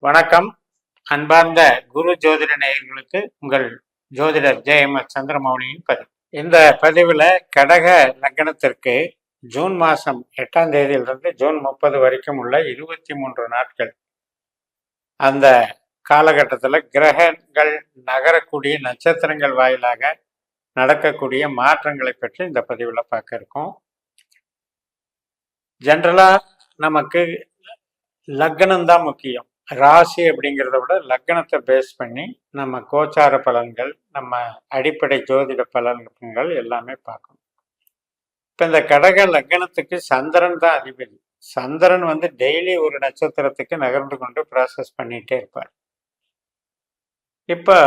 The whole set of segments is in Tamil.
வணக்கம். அன்பார்ந்த குரு ஜோதிட நேயர்களுக்கு உங்கள் ஜோதிடர் ஜெயமத் சந்திரமௌலியின் பதிவு. இந்த பதிவில் கடக லக்னத்திற்கு ஜூன் மாதம் 8ஆம் தேதியிலிருந்து ஜூன் 30 வரைக்கும் உள்ள 23 நாட்கள் அந்த காலகட்டத்தில் கிரகங்கள் நகரக்கூடிய நட்சத்திரங்கள் வாயிலாக நடக்கக்கூடிய மாற்றங்களை பற்றி இந்த பதிவில் பார்க்க இருக்கோம். ஜென்ரலாக நமக்கு லக்னம் தான் முக்கியம். ராசி அப்படிங்கிறத விட லக்னத்தை பேஸ் பண்ணி நம்ம கோச்சார பலன்கள், நம்ம அடிப்படை ஜோதிட பலன்கள் எல்லாமே பார்க்கணும். இப்போ இந்த கடக லக்னத்துக்கு சந்திரன் தான் அதிபதி. சந்திரன் டெய்லி ஒரு நட்சத்திரத்துக்கு நகர்ந்து கொண்டு ப்ராசஸ் பண்ணிகிட்டே இருப்பார். இப்போ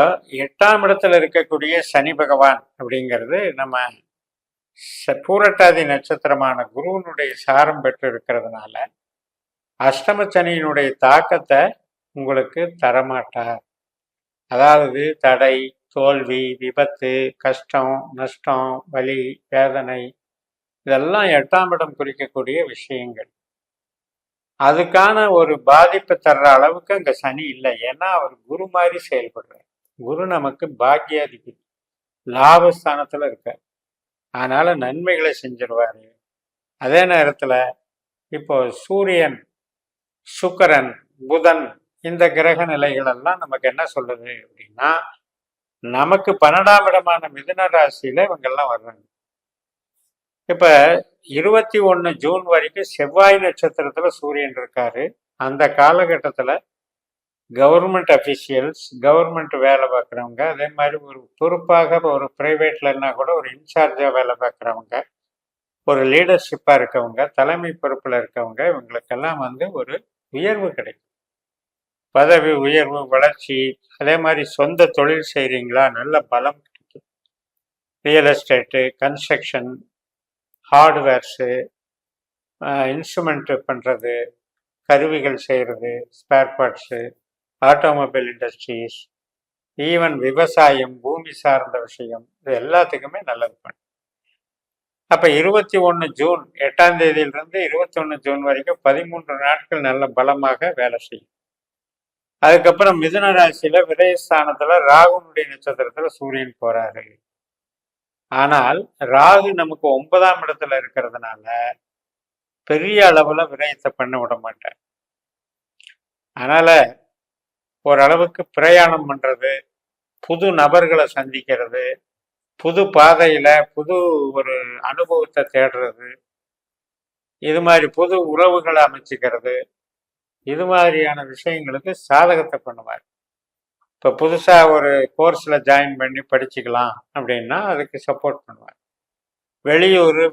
8ஆம் இடத்துல இருக்கக்கூடிய சனி பகவான் அப்படிங்கிறது நம்ம பூரட்டாதி நட்சத்திரமான குருவனுடைய சாரம் பெற்று இருக்கிறதுனால அஷ்டம சனியினுடைய தாக்கத்தை உங்களுக்கு தரமாட்டார். அதாவது தடை, தோல்வி, விபத்து, கஷ்டம், நஷ்டம், வலி, வேதனை, இதெல்லாம் 8ஆம் இடம் குறிக்கக்கூடிய விஷயங்கள். அதுக்கான ஒரு பாதிப்பை தர்ற அளவுக்கு அங்கே சனி இல்லை. ஏன்னா அவர் குரு மாதிரி செயல்படுறார். குரு நமக்கு பாக்கியாதிபதி, லாபஸ்தானத்தில் இருக்கார். அதனால நன்மைகளை செஞ்சிருவாரு. அதே நேரத்தில் இப்போ சூரியன், சுக்கிரன், புதன், இந்த கிரக நிலைகள் எல்லாம் நமக்கு என்ன சொல்லுது அப்படின்னா, நமக்கு 12ஆம் இடமான மிதுன ராசியில இவங்கெல்லாம் வர்றாங்க. இப்ப 21 ஜூன் வரைக்கும் செவ்வாய் நட்சத்திரத்துல சூரியன் இருக்காரு. அந்த காலகட்டத்துல கவர்மெண்ட் அஃபிஷியல்ஸ், கவர்மெண்ட் வேலை பார்க்குறவங்க, அதே மாதிரி ஒரு பொறுப்பாக ஒரு பிரைவேட்லன்னா கூட ஒரு இன்சார்ஜா வேலை பார்க்குறவங்க, ஒரு லீடர்ஷிப்பா இருக்கவங்க, தலைமை பொறுப்புல இருக்கவங்க, இவங்களுக்கெல்லாம் ஒரு உயர்வு கிடைக்கும். பதவி உயர்வு, வளர்ச்சி. அதே மாதிரி சொந்த தொழில் செய்கிறீங்களா, நல்ல பலம் கிடைக்கும். Real estate, construction, hardwares, instrument பண்ணுறது, கருவிகள் செய்கிறது, spare parts, automobile industries, even விவசாயம், பூமி சார்ந்த விஷயம், இது எல்லாத்துக்குமே நல்லது பண்ணும். அப்போ 21 ஜூன் 8ஆம் தேதியிலிருந்து 21 ஜூன் வரைக்கும் 13 நாட்கள் நல்ல பலமாக வேலை செய்யும். அதுக்கப்புறம் மிதுன ராசியில விரயஸ்தானத்துல ராகுனுடைய நட்சத்திரத்துல சூரியன் போறாரு. ஆனால் ராகு நமக்கு 9ஆம் இடத்துல இருக்கிறதுனால பெரிய அளவுல விரயத்தை பண்ண விட மாட்டார். அதனால ஓரளவுக்கு பிரயாணம் பண்றது, புது நபர்களை சந்திக்கிறது, புது பாதையில புது ஒரு அனுபவத்தை தேடுறது, இது மாதிரி புது உறவுகளை அமைச்சுக்கிறது, இது மாதிரியான விஷயங்களுக்கு சாதகத்தை பண்ணுவார். இப்போ புதுசாக ஒரு கோர்ஸில் ஜாயின் பண்ணி படிச்சுக்கலாம் அப்படின்னா அதுக்கு சப்போர்ட் பண்ணுவார். வெளியூர்,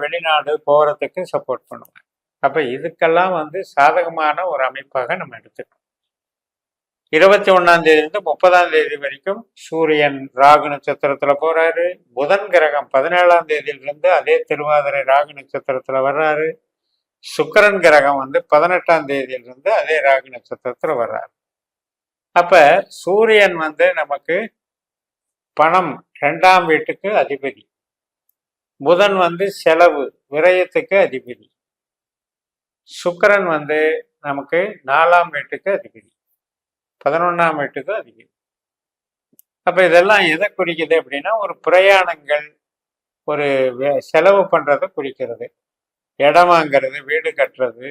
வெளிநாடு போகிறதுக்கு சப்போர்ட் பண்ணுவார். அப்போ இதுக்கெல்லாம் சாதகமான ஒரு அமைப்பாக நம்ம எடுத்துக்கணும். 21ஆம் தேதியிலிருந்து 30ஆம் தேதி வரைக்கும் சூரியன் ராகு நட்சத்திரத்தில் போகிறாரு. புதன் கிரகம் 17ஆம் தேதியிலிருந்து அதே திருவாதிரை ராகு நட்சத்திரத்தில் வர்றாரு. சுக்கிரன் கிரகம் 18ஆம் தேதியிலிருந்து அதே ராகு நட்சத்திரத்தில் வர்றாரு. அப்ப சூரியன் நமக்கு பணம் 2ஆம் வீட்டுக்கு அதிபதி. புதன் செலவு, விரயத்துக்கு அதிபதி. சுக்கிரன் நமக்கு 4ஆம் வீட்டுக்கு அதிபதி, 11ஆம் வீட்டுக்கு அதிபதி. அப்ப இதெல்லாம் எதை குறிக்குது அப்படின்னா, ஒரு பிரயாணங்கள், ஒரு செலவு பண்றதை குறிக்கிறது. இடம் வாங்கிறது, வீடு கட்டுறது,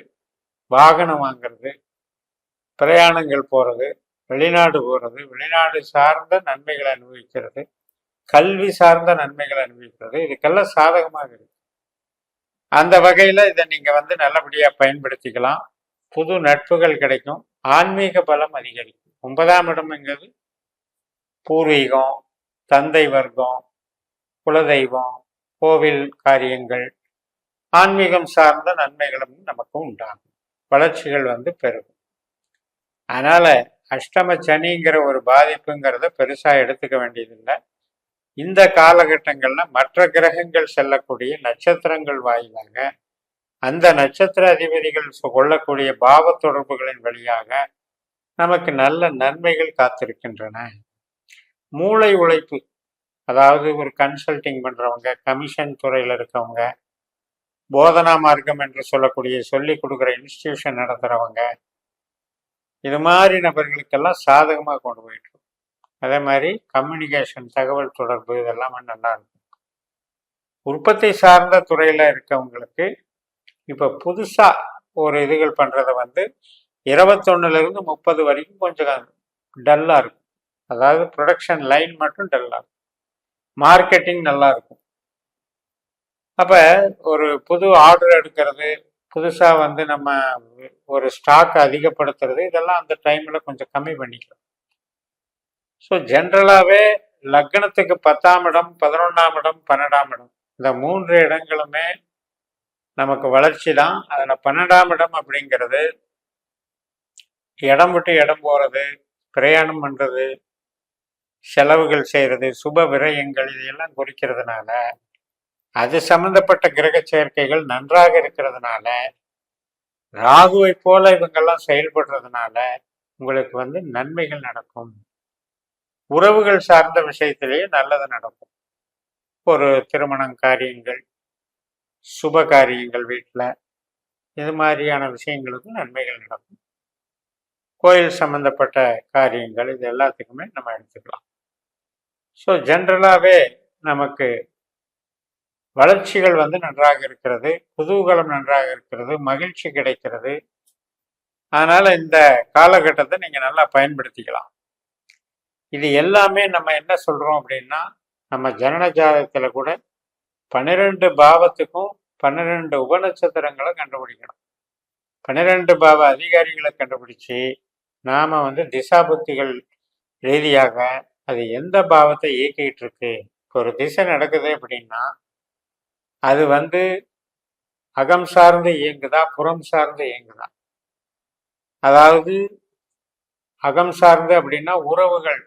வாகனம் வாங்கிறது, பிரயாணங்கள் போகிறது, வெளிநாடு போகிறது, வெளிநாடு சார்ந்த நன்மைகளை அனுபவிக்கிறது, கல்வி சார்ந்த நன்மைகளை அனுபவிக்கிறது, இதுக்கெல்லாம் சாதகமாக இருக்கு. அந்த வகையில் இதை நீங்கள் நல்லபடியாக பயன்படுத்திக்கலாம். புது நட்புகள் கிடைக்கும், ஆன்மீக பலம் அதிகரிக்கும். 9ஆம் இடம்ங்கிறது பூர்வீகம், தந்தை வர்க்கம், குலதெய்வம், கோவில் காரியங்கள், ஆன்மீகம் சார்ந்த நன்மைகளும் நமக்கு உண்டாகும். வளர்ச்சிகள் பெருகும். அதனால அஷ்டம சனிங்கிற ஒரு பாதிப்புங்கிறத பெருசா எடுத்துக்க வேண்டியதில்லை. இந்த காலகட்டங்கள்ல மற்ற கிரகங்கள் செல்லக்கூடிய நட்சத்திரங்கள் வாயிலாக, அந்த நட்சத்திர அதிபதிகள் கொள்ளக்கூடிய பாவ தொடர்புகளின் வழியாக நமக்கு நல்ல நன்மைகள் காத்திருக்கின்றன. மூளை உழைப்பு, அதாவது ஒரு கன்சல்டிங் பண்றவங்க, கமிஷன் துறையில் இருக்கவங்க, போதனா மார்க்கம் என்று சொல்லக்கூடிய சொல்லி கொடுக்குற இன்ஸ்டிடியூஷன் நடத்துறவங்க, இது மாதிரி நபர்களுக்கெல்லாம் சாதகமாக கொண்டு போயிட்டு இருக்கும். அதே மாதிரி கம்யூனிகேஷன், தகவல் தொடர்பு இதெல்லாம் நல்லா இருக்கும். உற்பத்தி சார்ந்த துறையில் இருக்கவங்களுக்கு இப்போ புதுசாக ஒரு இதுகள் பண்ணுறதை 21லேருந்து 30 வரைக்கும் கொஞ்சம் டல்லாக இருக்கும். அதாவது ப்ரொடக்ஷன் லைன் மட்டும் டல்லாக இருக்கும், மார்க்கெட்டிங் நல்லா இருக்கும். அப்போ ஒரு புது ஆர்டர் எடுக்கிறது, புதுசாக நம்ம ஒரு ஸ்டாக் அதிகப்படுத்துறது, இதெல்லாம் அந்த டைமில் கொஞ்சம் கம்மி பண்ணிக்கலாம். ஸோ ஜென்ரலாகவே லக்னத்துக்கு 10ஆம் இடம், 11ஆம் இடம், 12ஆம் இடம், இந்த 3 இடங்களுமே நமக்கு வளர்ச்சி தான். அதில் 12ஆம் இடம் அப்படிங்கிறது இடம் விட்டு இடம் போகிறது, பிரயாணம் பண்ணுறது, செலவுகள் செய்கிறது, சுப விரயங்கள் இதையெல்லாம் குறிக்கிறதுனால, அது சம்பந்தப்பட்ட கிரக சேர்க்கைகள் நன்றாக இருக்கிறதுனால, ராகுவை போல இவங்கெல்லாம் செயல்படுறதுனால உங்களுக்கு நன்மைகள் நடக்கும். உறவுகள் சார்ந்த விஷயத்திலேயே நல்லது நடக்கும். ஒரு திருமணம் காரியங்கள், சுப காரியங்கள் வீட்டில், இது மாதிரியான விஷயங்களுக்கும் நன்மைகள் நடக்கும். கோயில் சம்பந்தப்பட்ட காரியங்கள், இது எல்லாத்துக்குமே நம்ம எடுத்துக்கலாம். ஸோ ஜென்ரலாகவே நமக்கு வளர்ச்சிகள் நன்றாக இருக்கிறது, குதூகலம் நன்றாக இருக்கிறது, மகிழ்ச்சி கிடைக்கிறது. அதனால் இந்த காலகட்டத்தை நீங்கள் நல்லா பயன்படுத்திக்கலாம். இது எல்லாமே நம்ம என்ன சொல்கிறோம் அப்படின்னா, நம்ம ஜனன ஜாதகத்தில் கூட 12 பாவத்துக்கும் 12 உபநட்சத்திரங்களை கண்டுபிடிக்கணும். 12 பாவ அதிகாரிகளை கண்டுபிடிச்சி நாம் திசாபுத்திகள் ரீதியாக அது எந்த பாவத்தை இயக்கிட்டு இருக்கு. ஒரு திசை நடக்குது அப்படின்னா அது அகம் சார்ந்து இயங்குதா, புறம் சார்ந்து இயங்குதா? அதாவது அகம் சார்ந்து அப்படின்னா உறவுகள்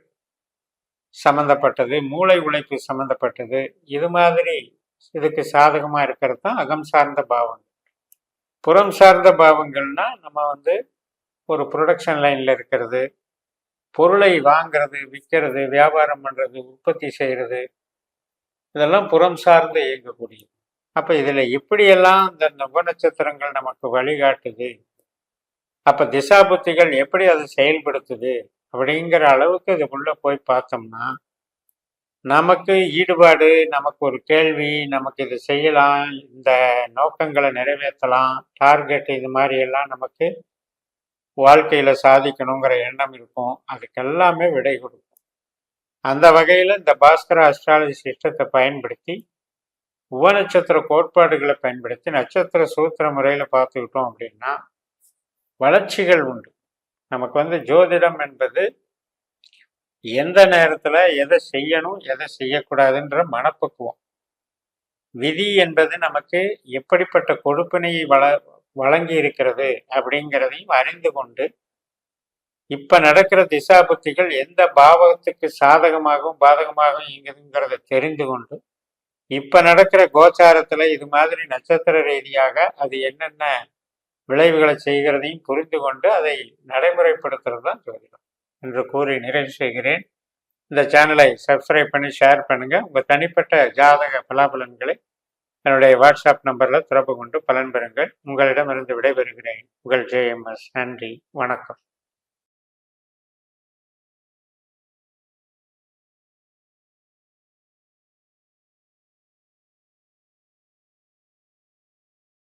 சம்பந்தப்பட்டது, மூளை உழைப்பு சம்பந்தப்பட்டது, இது மாதிரி இதுக்கு சாதகமாக இருக்கிறது தான் அகம் சார்ந்த பாவங்கள். புறம் சார்ந்த பாவங்கள்னா நம்ம ஒரு ப்ரொடக்ஷன் லைனில் இருக்கிறது, பொருளை வாங்கிறது, விற்கிறது, வியாபாரம் பண்ணுறது, உற்பத்தி செய்கிறது, இதெல்லாம் புறம் சார்ந்து இயங்கக்கூடியது. அப்போ இதில் எப்படியெல்லாம் இந்த உபநட்சத்திரங்கள் நமக்கு வழிகாட்டுது, அப்போ திசாபுத்திகள் எப்படி அதை செயல்படுத்துது அப்படிங்கிற அளவுக்கு இதுக்குள்ளே போய் பார்த்தோம்னா நமக்கு ஈடுபாடு, நமக்கு ஒரு கேள்வி, நமக்கு இதை செய்யலாம், இந்த நோக்கங்களை நிறைவேற்றலாம், டார்கெட், இது மாதிரி எல்லாம் நமக்கு வாழ்க்கையில் சாதிக்கணுங்கிற எண்ணம் இருக்கும். அதுக்கெல்லாமே விடை கொடுக்கும். அந்த வகையில் இந்த பாஸ்கர அஸ்ட்ராலஜி சிஸ்டத்தை பயன்படுத்தி, உபநட்சத்திர கோட்பாடுகளை பயன்படுத்தி, நட்சத்திர சூத்திர முறையில் பார்த்துக்கிட்டோம் அப்படின்னா வளர்ச்சிகள் உண்டு. நமக்கு ஜோதிடம் என்பது எந்த நேரத்தில் எதை செய்யணும், எதை செய்யக்கூடாதுன்ற மனப்பக்குவம். விதி என்பது நமக்கு எப்படிப்பட்ட கொடுப்பினையை வழங்கி இருக்கிறது அப்படிங்கிறதையும் அறிந்து கொண்டு, இப்ப நடக்கிற திசாபுத்திகள் எந்த பாவகத்துக்கு சாதகமாகவும் பாதகமாகவும் இயங்குதுங்கிறத தெரிந்து கொண்டு, இப்ப நடக்கிற கோச்சாரத்துல இது மாதிரி நட்சத்திர ரீதியாக அது என்னென்ன விளைவுகளை செய்கிறதையும் புரிந்து கொண்டு அதை நடைமுறைப்படுத்துறது தான் ஜோதிடம் என்று கூறி நிறைவு செய்கிறேன். இந்த சேனலை சப்ஸ்கிரைப் பண்ணி ஷேர் பண்ணுங்க. உங்க தனிப்பட்ட ஜாதக பலாபலன்களை என்னுடைய வாட்ஸ்அப் நம்பரில் தொடர்பு கொண்டு பலன் பெறுங்கள். உங்களிடமிருந்து விடைபெறுகிறேன். உங்கள் JMS. நன்றி, வணக்கம்.